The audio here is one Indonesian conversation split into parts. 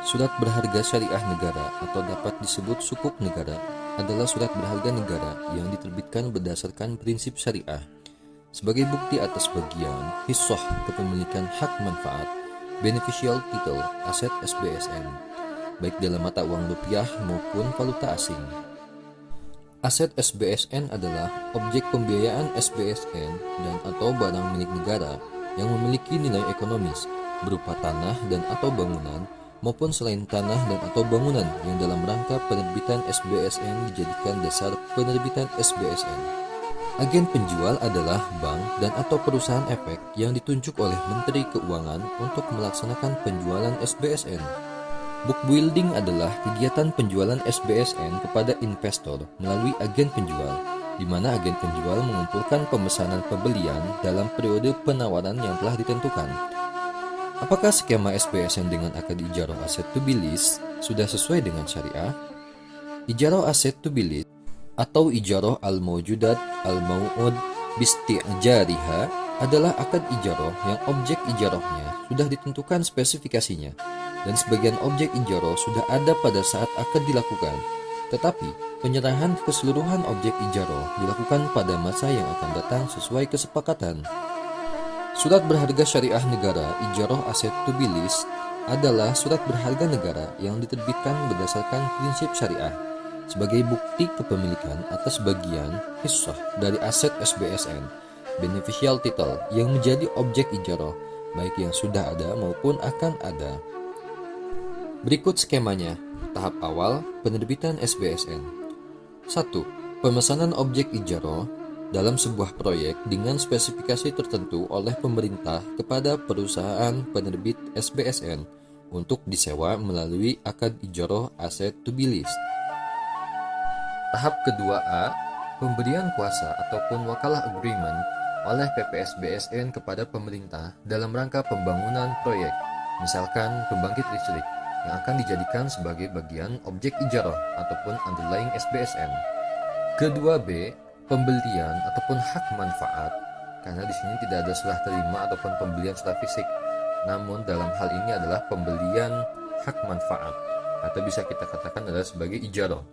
Surat berharga syariah negara atau dapat disebut sukuk negara adalah surat berharga negara yang diterbitkan berdasarkan prinsip syariah sebagai bukti atas bagian hissah kepemilikan hak manfaat beneficial title aset SBSN baik dalam mata uang rupiah maupun valuta asing. Aset SBSN adalah objek pembiayaan SBSN dan atau barang milik negara yang memiliki nilai ekonomis berupa tanah dan atau bangunan maupun selain tanah dan atau bangunan yang dalam rangka penerbitan SBSN dijadikan dasar penerbitan SBSN. Agen penjual adalah bank dan atau perusahaan efek yang ditunjuk oleh Menteri Keuangan untuk melaksanakan penjualan SBSN. Book building adalah kegiatan penjualan SBSN kepada investor melalui agen penjual, di mana agen penjual mengumpulkan pemesanan pembelian dalam periode penawaran yang telah ditentukan. Apakah skema SBSN dengan akad ijarah aset to be leased sudah sesuai dengan syariah? Ijarah aset to be leased atau ijarah al-mawjudat al-maw'ud bisti'jariha adalah akad ijarah yang objek ijarahnya sudah ditentukan spesifikasinya dan sebagian objek ijarah sudah ada pada saat akad dilakukan, tetapi penyerahan keseluruhan objek ijarah dilakukan pada masa yang akan datang sesuai kesepakatan. Surat berharga syariah negara ijarah aset to be leased adalah surat berharga negara yang diterbitkan berdasarkan prinsip syariah sebagai bukti kepemilikan atas bagian hissah dari aset SBSN beneficial title yang menjadi objek ijarah baik yang sudah ada maupun akan ada. Berikut skemanya. Tahap awal penerbitan SBSN. 1. Pemesanan objek ijarah dalam sebuah proyek dengan spesifikasi tertentu oleh pemerintah kepada perusahaan penerbit SBSN untuk disewa melalui akad ijarah aset to be leased. Tahap kedua A, pemberian kuasa ataupun wakalah agreement oleh PPSBSN kepada pemerintah dalam rangka pembangunan proyek, misalkan pembangkit listrik yang akan dijadikan sebagai bagian objek ijarah ataupun underlying SBSN. Kedua B, pembelian ataupun hak manfaat, karena di sini tidak ada serah terima ataupun pembelian secara fisik, namun dalam hal ini adalah pembelian hak manfaat atau bisa kita katakan adalah sebagai ijarah.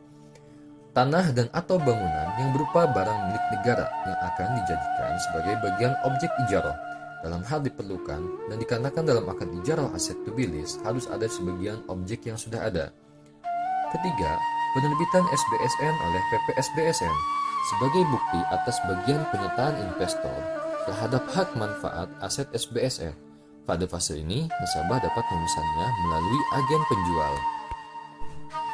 Tanah dan atau bangunan yang berupa barang milik negara yang akan dijadikan sebagai bagian objek ijarah dalam hal diperlukan dan dikarenakan dalam akad ijarah aset to be leased harus ada sebagian objek yang sudah ada. Ketiga, penerbitan SBSN oleh PPSBSN sebagai bukti atas bagian penyertaan investor terhadap hak manfaat aset SBSN. Pada fase ini, nasabah dapat memesannya melalui agen penjual.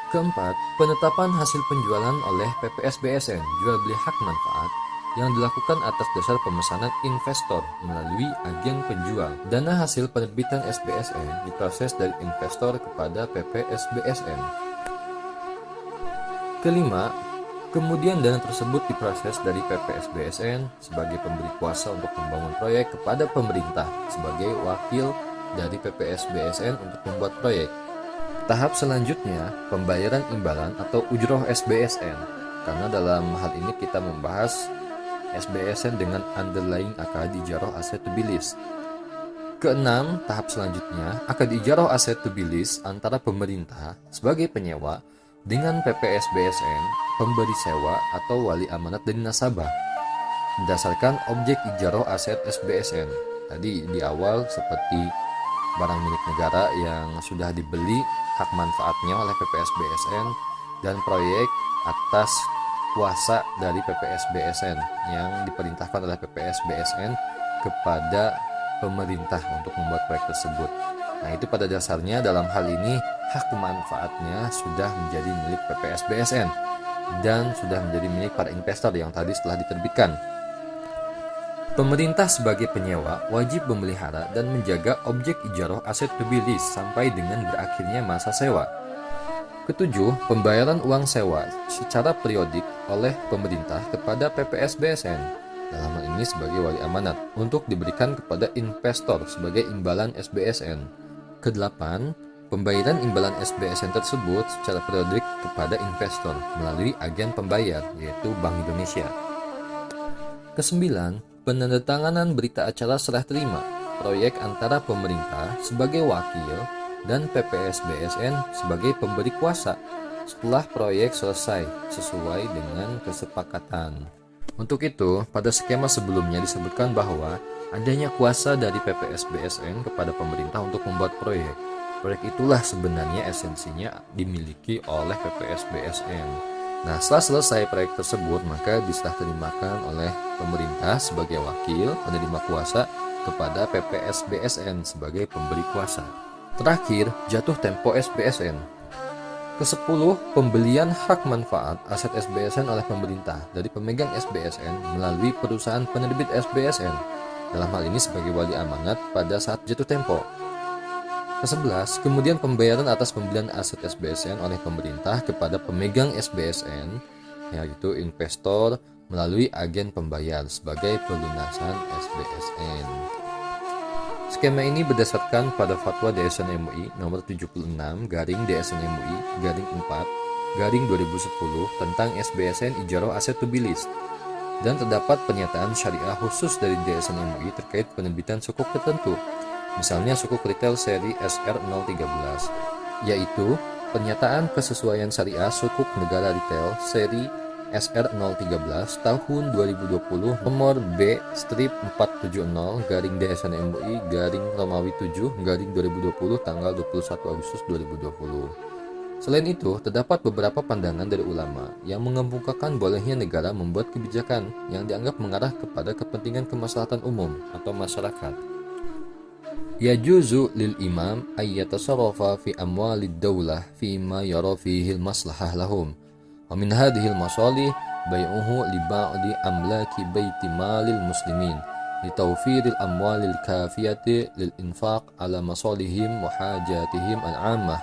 Keempat, penetapan hasil penjualan oleh PPSBSN jual beli hak manfaat yang dilakukan atas dasar pemesanan investor melalui agen penjual. Dana hasil penerbitan SBSN diproses dari investor kepada PPSBSN. Kelima, kemudian dana tersebut diproses dari PPSBSN sebagai pemberi kuasa untuk membangun proyek kepada pemerintah sebagai wakil dari PPSBSN untuk membuat proyek. Tahap selanjutnya, pembayaran imbalan atau ujroh SBSN, karena dalam hal ini kita membahas SBSN dengan underlying akad ijarah aset to be leased. Keenam, tahap selanjutnya, akad ijarah aset to be leased antara pemerintah sebagai penyewa dengan PPSBSN, pemberi sewa atau wali amanat dari nasabah, berdasarkan objek ijarah aset SBSN. Tadi di awal seperti barang milik negara yang sudah dibeli hak manfaatnya oleh PPSBSN dan proyek atas kuasa dari PPSBSN yang diperintahkan oleh PPSBSN kepada pemerintah untuk membuat proyek tersebut. Nah, itu pada dasarnya dalam hal ini hak manfaatnya sudah menjadi milik PPSBSN dan sudah menjadi milik para investor yang tadi setelah diterbitkan. Pemerintah sebagai penyewa wajib memelihara dan menjaga objek ijarah aset to be leased sampai dengan berakhirnya masa sewa. Ketujuh, pembayaran uang sewa secara periodik oleh pemerintah kepada PPSBSN, dalam hal ini sebagai wali amanat, untuk diberikan kepada investor sebagai imbalan SBSN. Kedelapan, pembayaran imbalan SBSN tersebut secara periodik kepada investor melalui agen pembayar, yaitu Bank Indonesia. Kesembilan, penandatanganan berita acara serah terima proyek antara pemerintah sebagai wakil dan PPSBSN sebagai pemberi kuasa setelah proyek selesai sesuai dengan kesepakatan. Untuk itu, pada skema sebelumnya disebutkan bahwa adanya kuasa dari PPSBSN kepada pemerintah untuk membuat proyek. Proyek itulah sebenarnya esensinya dimiliki oleh PPSBSN. Nah, setelah selesai proyek tersebut, maka diserah terimakan oleh pemerintah sebagai wakil penerima kuasa kepada PPSBSN sebagai pemberi kuasa. Terakhir, jatuh tempo SBSN. Ke-10, pembelian hak manfaat aset SBSN oleh pemerintah dari pemegang SBSN melalui perusahaan penerbit SBSN, dalam hal ini sebagai wali amanat pada saat jatuh tempo. Ke-11, kemudian pembayaran atas pembelian aset SBSN oleh pemerintah kepada pemegang SBSN, yaitu investor melalui agen pembayar sebagai pelunasan SBSN. Skema ini berdasarkan pada Fatwa DSN MUI nomor 76/DSN MUI/4/2010 tentang SBSN Ijarah Aset to be List, dan terdapat pernyataan syariah khusus dari DSN MUI terkait penerbitan sukuk tertentu, misalnya sukuk retail seri SR013, yaitu pernyataan kesesuaian syariah sukuk negara retail seri SR013 tahun 2020 nomor B/470/DSN MUI/Romawi 7/2020 tanggal 21 Agustus 2020. Selain itu, terdapat beberapa pandangan dari ulama yang mengemukakan bolehnya negara membuat kebijakan yang dianggap mengarah kepada kepentingan kemaslahatan umum atau masyarakat. Yajuzu lil imam ay yatasarrafa fi amwalid daulah fi ma yara fihi al maslahah lahum. Wa min hadhihi al-masalih bai'uhu li ba'di amlaki baiti malil muslimin li tawfiril amwalil kafiyati lil infaq ala masalihim wa hajatihim al-'ammah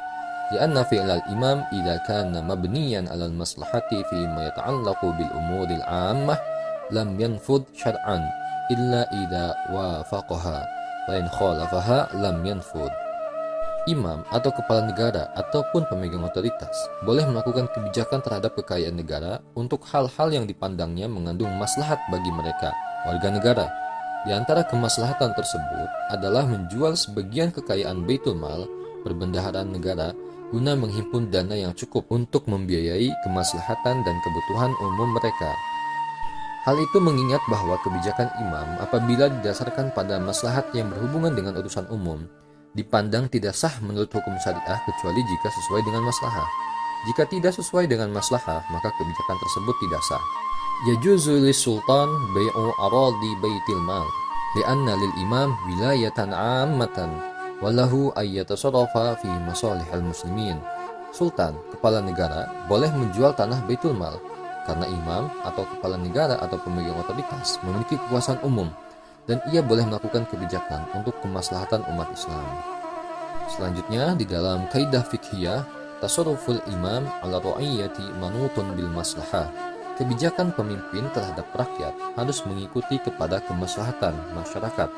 li'anna fi'lal imam idza kana mabniyan 'ala al-maslahati fi ma yata'allaqu bil umuril 'ammah lam yanfud syar'an illa idza wafaqaha wa in khalafaha lam yanfud. Imam atau kepala negara ataupun pemegang otoritas boleh melakukan kebijakan terhadap kekayaan negara untuk hal-hal yang dipandangnya mengandung maslahat bagi mereka, warga negara. Di antara kemaslahatan tersebut adalah menjual sebagian kekayaan Baitul Mal, perbendaharaan negara, guna menghimpun dana yang cukup untuk membiayai kemaslahatan dan kebutuhan umum mereka. Hal itu mengingat bahwa kebijakan imam apabila didasarkan pada maslahat yang berhubungan dengan urusan umum, dipandang tidak sah menurut hukum syariah kecuali jika sesuai dengan maslahah. Jika tidak sesuai dengan maslahah, maka kebijakan tersebut tidak sah. Yajuzu lis-sultan bai'u aradi baitil mal li'anna lil imam wilayatan 'ammatan wa lahu ay yatasarrafa fi masalihil muslimin. Sultan, kepala negara, boleh menjual tanah Baitul Mal karena imam atau kepala negara atau pemegang otoritas memiliki kekuasaan umum dan ia boleh melakukan kebijakan untuk kemaslahatan umat Islam. Selanjutnya, di dalam kaidah fiqhiyah, tasarruful imam ala ra'iyyati manutun bil maslahah. Kebijakan pemimpin terhadap rakyat harus mengikuti kepada kemaslahatan masyarakat.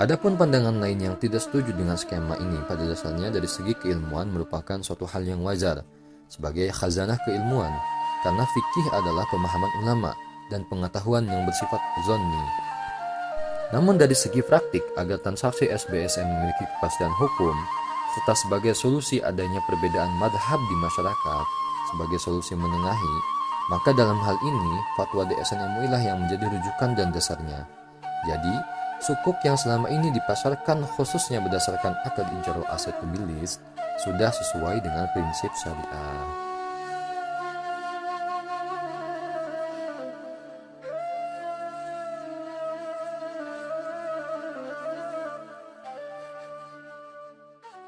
Adapun pandangan lain yang tidak setuju dengan skema ini pada dasarnya dari segi keilmuan merupakan suatu hal yang wajar sebagai khazanah keilmuan, karena fikih adalah pemahaman ulama dan pengetahuan yang bersifat zonni. Namun dari segi praktik, agar transaksi SBSN memiliki kepastian hukum, serta sebagai solusi adanya perbedaan madhab di masyarakat, sebagai solusi menengahi, maka dalam hal ini, fatwa DSN MUI lah yang menjadi rujukan dan dasarnya. Jadi, sukuk yang selama ini dipasarkan khususnya berdasarkan akad ijarah aset to be list sudah sesuai dengan prinsip syariah.